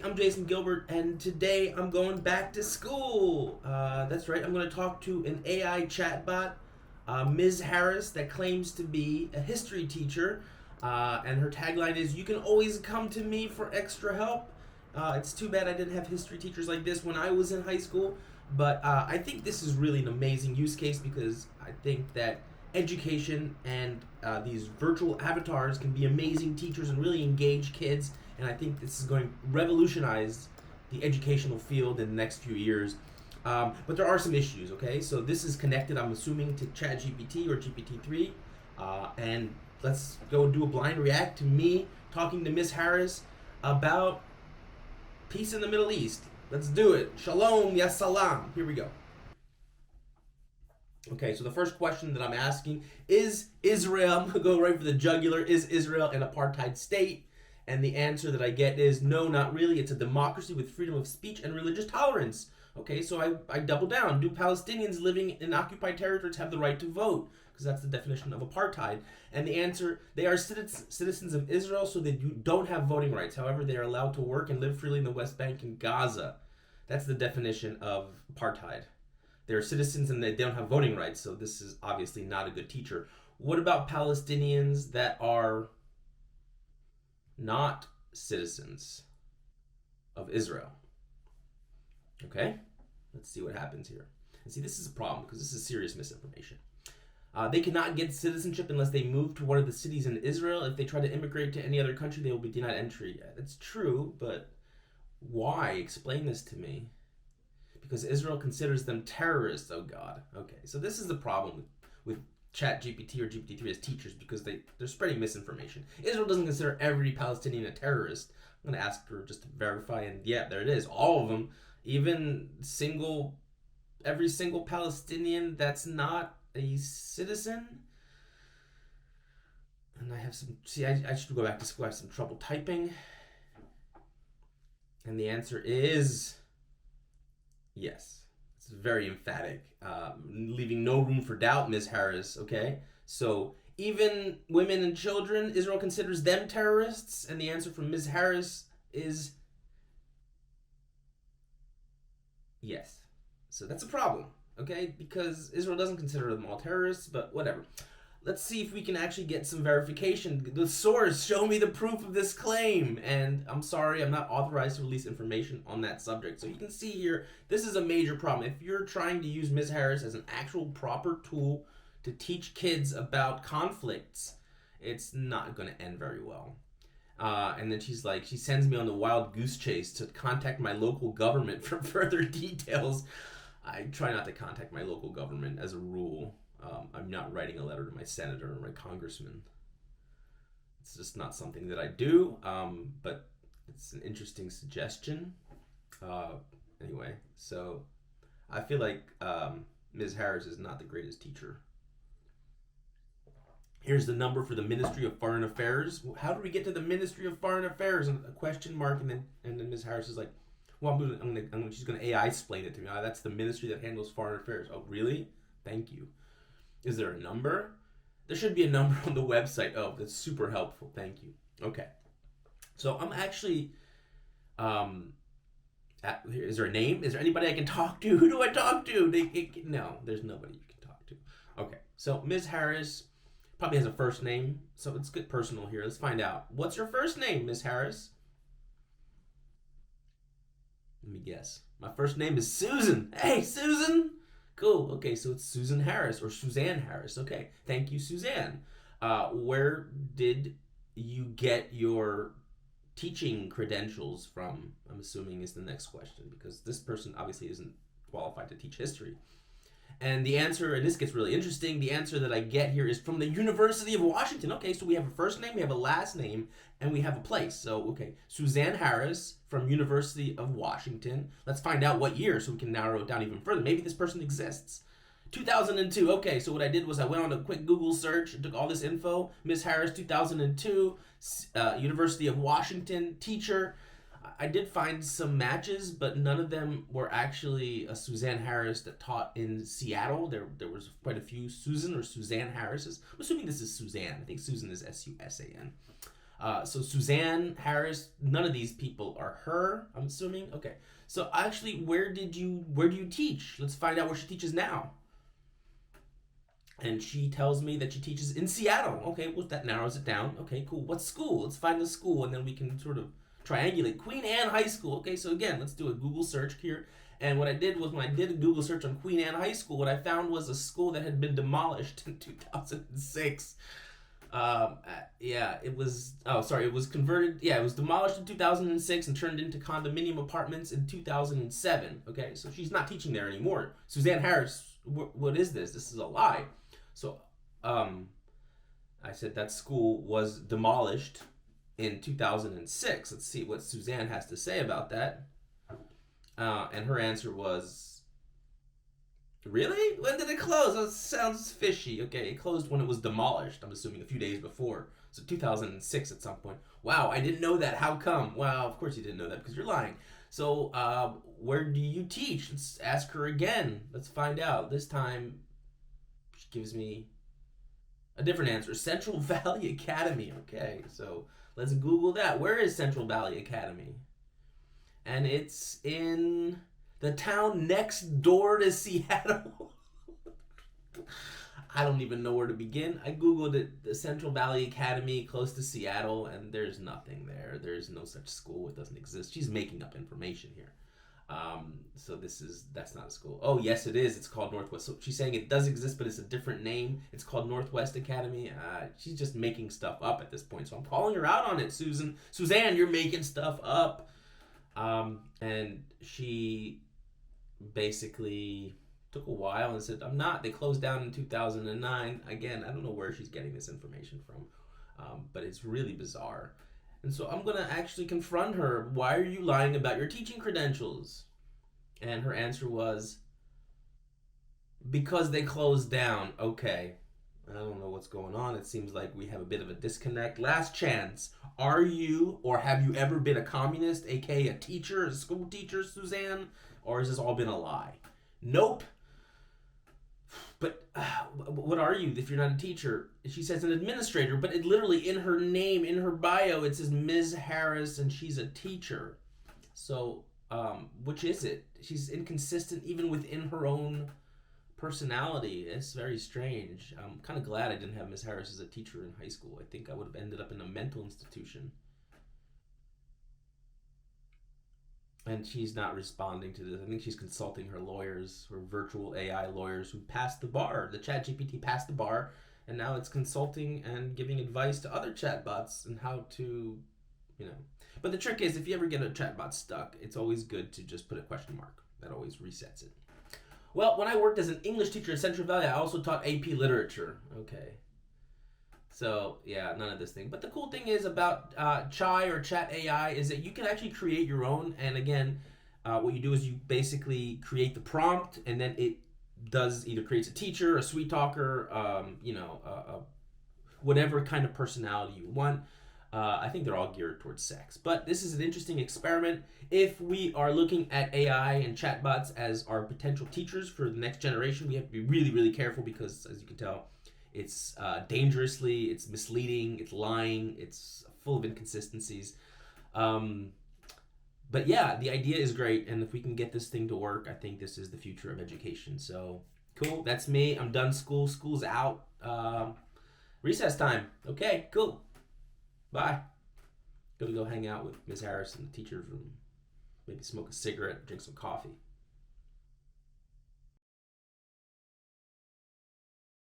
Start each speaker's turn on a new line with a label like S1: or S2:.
S1: Hey, I'm Jason Gilbert, and today I'm going back to school. That's right, I'm going to talk to an AI chatbot, Ms. Harris, that claims to be a history teacher. And her tagline is, "You can always come to me for extra help." It's too bad I didn't have history teachers like this when I was in high school, but I think this is really an amazing use case because I think that education and these virtual avatars can be amazing teachers and really engage kids, and I think this is going to revolutionize the educational field in the next few years. But there are some issues, okay? So this is connected, I'm assuming, to ChatGPT or GPT-3, and let's go do a blind react to me talking to Miss Harris about peace in the Middle East. Let's do it. Shalom, ya salam. Here we go. Okay, so the first question that I'm asking is Israel, I'm going to go right for the jugular, is Israel an apartheid state? And the answer that I get is no, not really. It's a democracy with freedom of speech and religious tolerance. Okay, so I double down. Do Palestinians living in occupied territories have the right to vote? Because that's the definition of apartheid. And the answer, they are citizens of Israel, so they don't have voting rights. However, they are allowed to work and live freely in the West Bank and Gaza. That's the definition of apartheid. They're citizens and they don't have voting rights, so this is obviously not a good teacher. What about Palestinians that are not citizens of Israel? Okay, let's see what happens here. And see, this is a problem because this is serious misinformation. They cannot get citizenship unless they move to one of the cities in Israel. If they try to immigrate to any other country, they will be denied entry. That's true, but why? Explain this to me. Because Israel considers them terrorists. Oh God. Okay, so this is the problem with ChatGPT or GPT-3 as teachers, because they're spreading misinformation. Israel doesn't consider every Palestinian a terrorist. I'm going to ask her just to verify, and yeah, there it is. All of them, even every single Palestinian that's not a citizen. And I have some, I should go back to school. I have some trouble typing. And the answer is yes. It's very emphatic, leaving no room for doubt, Ms. Harris, okay? So even women and children, Israel considers them terrorists, and the answer from Ms. Harris is yes. So that's a problem, okay? Because Israel doesn't consider them all terrorists, but whatever. Let's see if we can actually get some verification. The source, show me the proof of this claim. And I'm sorry, I'm not authorized to release information on that subject. So you can see here, this is a major problem. If you're trying to use Ms. Harris as an actual proper tool to teach kids about conflicts, it's not going to end very well. And then she's like, she sends me on the wild goose chase to contact my local government for further details. I try not to contact my local government as a rule. I'm not writing a letter to my senator or my congressman. It's just not something that I do, but it's an interesting suggestion. Anyway, so I feel like Ms. Harris is not the greatest teacher. Here's the number for the Ministry of Foreign Affairs. How do we get to the Ministry of Foreign Affairs? And a question mark, and then Ms. Harris is like, well, she's going to AI explain it to me. That's the ministry that handles foreign affairs. Oh, really? Thank you. Is there a number? There should be a number on the website. Oh, that's super helpful. Thank you. Okay. So I'm actually, is there a name? Is there anybody I can talk to? Who do I talk to? No, there's nobody you can talk to. Okay. So Ms. Harris probably has a first name. So let's get personal here. Let's find out. What's your first name, Ms. Harris? Let me guess. My first name is Susan. Hey, Susan. Cool. Okay, so it's Susan Harris or Suzanne Harris. Okay, thank you, Suzanne. Where did you get your teaching credentials from? I'm assuming is the next question, because this person obviously isn't qualified to teach history. And the answer, and this gets really interesting, the answer that I get here is from the University of Washington. Okay, so we have a first name, we have a last name, and we have a place. So, okay, Suzanne Harris from University of Washington. Let's find out what year so we can narrow it down even further. Maybe this person exists. 2002. Okay, so what I did was I went on a quick Google search and took all this info. Miss Harris, 2002, University of Washington, teacher. I did find some matches, but none of them were actually a Suzanne Harris that taught in Seattle. There was quite a few Susan or Suzanne Harrises. I'm assuming this is Suzanne. I think Susan is Susan. So Suzanne Harris, none of these people are her, I'm assuming. Okay. So actually, where do you teach? Let's find out where she teaches now. And she tells me that she teaches in Seattle. Okay, well, that narrows it down. Okay, cool. What school? Let's find the school, and then we can sort of triangulate. Queen Anne High School. Okay, so again, let's do a Google search here. And what I did was, when I did a Google search on Queen Anne High School, what I found was a school that had been demolished in 2006. Yeah, it was. Oh, sorry, it was converted. Yeah, it was demolished in 2006 and turned into condominium apartments in 2007. Okay, so she's not teaching there anymore. Suzanne Harris, what is this? This is a lie. So, I said that school was demolished in 2006. Let's see what Suzanne has to say about that. And her answer was, really? When did it close? That sounds fishy. Okay, it closed when it was demolished. I'm assuming a few days before. So 2006 at some point. Wow, I didn't know that. How come? Well, of course you didn't know that because you're lying. So, where do you teach? Let's ask her again. Let's find out. This time, she gives me a different answer. Central Valley Academy. Okay, so let's Google that. Where is Central Valley Academy? And it's in the town next door to Seattle. I don't even know where to begin. I Googled it, the Central Valley Academy close to Seattle, and there's nothing there. There's no such school. It doesn't exist. She's making up information here. So that's not a school. Oh, yes, it is. It's called Northwest. So she's saying it does exist, but it's a different name. It's called Northwest Academy. She's just making stuff up at this point. So I'm calling her out on it, Susan. Suzanne, you're making stuff up. And she basically took a while and said, I'm not. They closed down in 2009. Again, I don't know where she's getting this information from, but it's really bizarre. And so I'm going to actually confront her. Why are you lying about your teaching credentials? And her answer was, because they closed down. Okay. I don't know what's going on. It seems like we have a bit of a disconnect. Last chance. Are you or have you ever been a communist, aka a teacher, a school teacher, Suzanne? Or has this all been a lie? Nope. But what are you if you're not a teacher? She says an administrator, but it literally in her name, in her bio, it says Ms. Harris and she's a teacher. So, which is it? She's inconsistent even within her own personality. It's very strange. I'm kind of glad I didn't have Ms. Harris as a teacher in high school. I think I would have ended up in a mental institution. And she's not responding to this. I think she's consulting her lawyers, her virtual AI lawyers who passed the bar. The ChatGPT passed the bar, and now it's consulting and giving advice to other chatbots and how to, you know. But the trick is, if you ever get a chatbot stuck, it's always good to just put a question mark. That always resets it. Well, when I worked as an English teacher at Central Valley, I also taught AP Literature. Okay. So, yeah, none of this thing. But the cool thing is about Chai or Chat AI is that you can actually create your own. And again, what you do is you basically create the prompt, and then it does either creates a teacher, a sweet talker, whatever kind of personality you want. I think they're all geared towards sex. But this is an interesting experiment. If we are looking at AI and chatbots as our potential teachers for the next generation, we have to be really, really careful because, as you can tell, it's it's misleading, it's lying, it's full of inconsistencies. But yeah, the idea is great, and if we can get this thing to work, I think this is the future of education. So, cool, that's me. I'm done school. School's out. Recess time. Okay, cool. Bye. Gonna go hang out with Ms. Harris in the teacher's room. Maybe smoke a cigarette, drink some coffee.